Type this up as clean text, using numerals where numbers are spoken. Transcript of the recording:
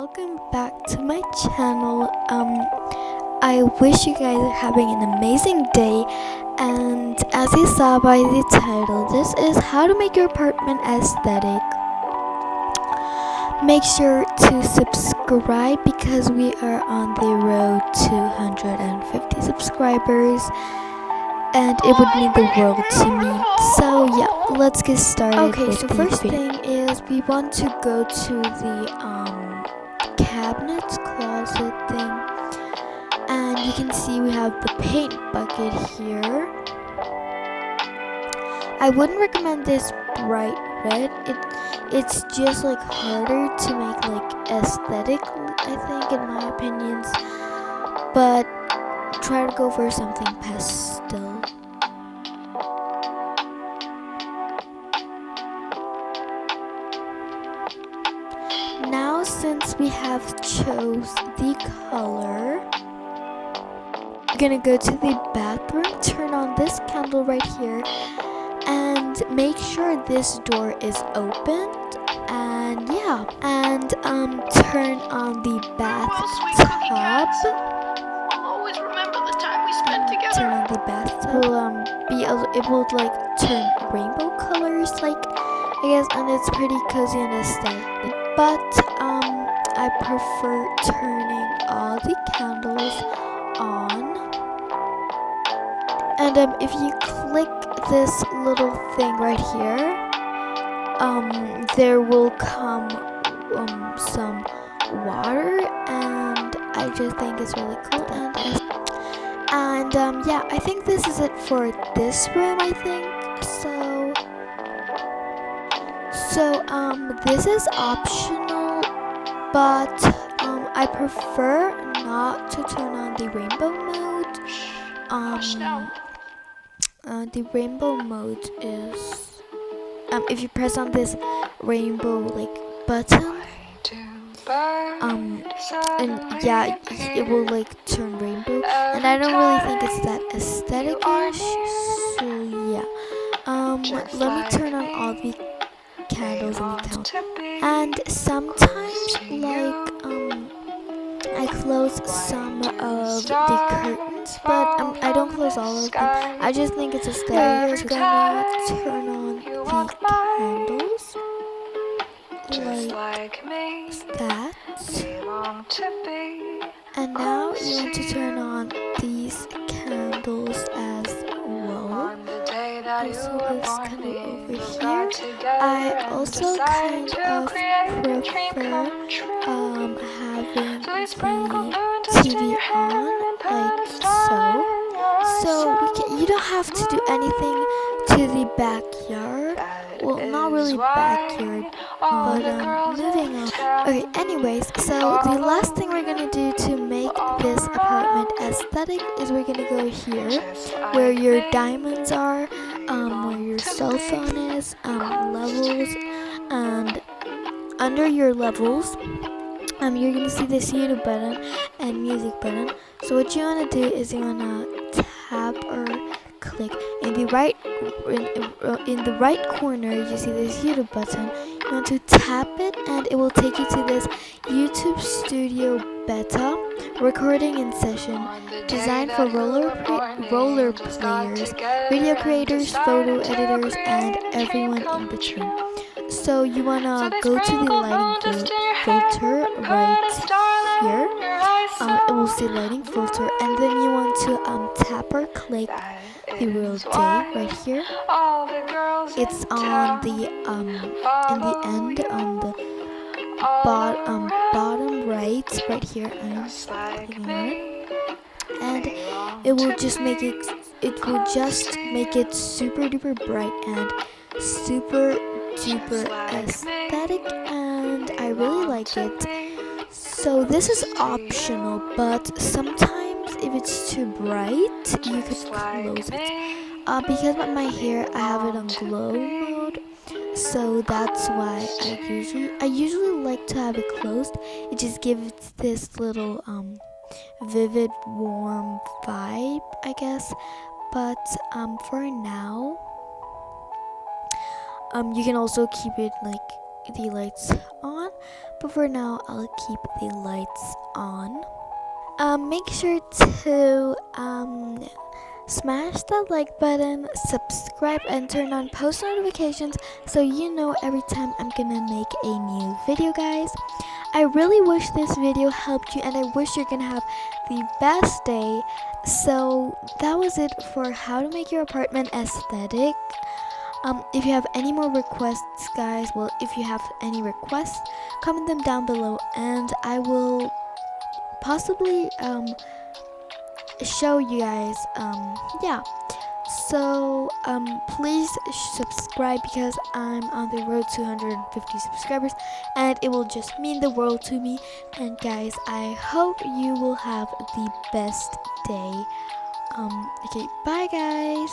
welcome back to my channel. I wish you guys are having an amazing day, and as you saw by the title, this is how to make your apartment aesthetic. Make sure to subscribe because we are on the road to 150 subscribers, and it would mean the world to me. So yeah, let's get started. Okay, so first thing is we want to go to the cabinets closet thing, and you can see we have the paint bucket here. I wouldn't recommend this bright red. It's just like harder to make like aesthetic, I think, in my opinions, but try to go for something pastel. Now, since we have chose the color, we're gonna go to the bathroom, turn on this candle right here, and make sure this door is opened, and yeah, and turn on the bathtub. Always remember the time we spent together. Turn on the bathtub. It will like turn rainbow colors, like I guess, and it's pretty cozy and aesthetic. But I prefer turning all the candles on. And if you click this little thing right here, there will come some water, and I just think it's really cool. And yeah, I think this is it for this room, I think. So this is optional, but I prefer not to turn on the rainbow mode. The rainbow mode is if you press on this rainbow like button, and yeah, it will like turn rainbow, and I don't really think it's that aesthetic-ish. So yeah, let me turn on all the candles in the town, and sometimes like I close some of the curtains, but I don't close all of them. I just think it's aesthetic. You're gonna turn on the candles like that, and now you want to turn on these candles as well. Also this candle over here. I also kind of prefer having the TV on like so. So you don't have to do anything to the backyard. Well, not really backyard, but moving on. Okay, anyways, so the last thing we're gonna do to make this apartment aesthetic is we're gonna go here where your diamonds are, where your cell phone is, levels, and under your levels, you're gonna see this YouTube button and music button. So what you wanna do is you wanna tap or click in the right corner. You see this YouTube button. You want to tap it, and it will take you to this YouTube Studio Beta recording in session, designed for roller players, video creators, photo editors, and everyone in between. So you wanna go to the lighting filter right here. It will say lighting filter, and then you want to tap or click the real day right here. It's on the in the end on the bottom right here. I'm clicking on it, and it will just make it super duper bright and super duper aesthetic, and I really like it. So this is optional, but sometimes if it's too bright, you could close it. Because with my hair, I have it on glow mode, so that's why I usually like to have it closed. It just gives this little vivid, warm vibe, I guess. But for now, you can also keep it like the lights on, but for now I'll keep the lights on. Make sure to smash that like button, subscribe, and turn on post notifications so you know every time I'm gonna make a new video, guys. I really wish this video helped you, and I wish you're gonna have the best day. So that was it for how to make your apartment aesthetic. If you have any more requests, guys, well, if you have any requests, comment them down below and I will possibly show you guys. Yeah, so please subscribe because I'm on the road to 150 subscribers and it will just mean the world to me. And guys, I hope you will have the best day. Okay, bye guys.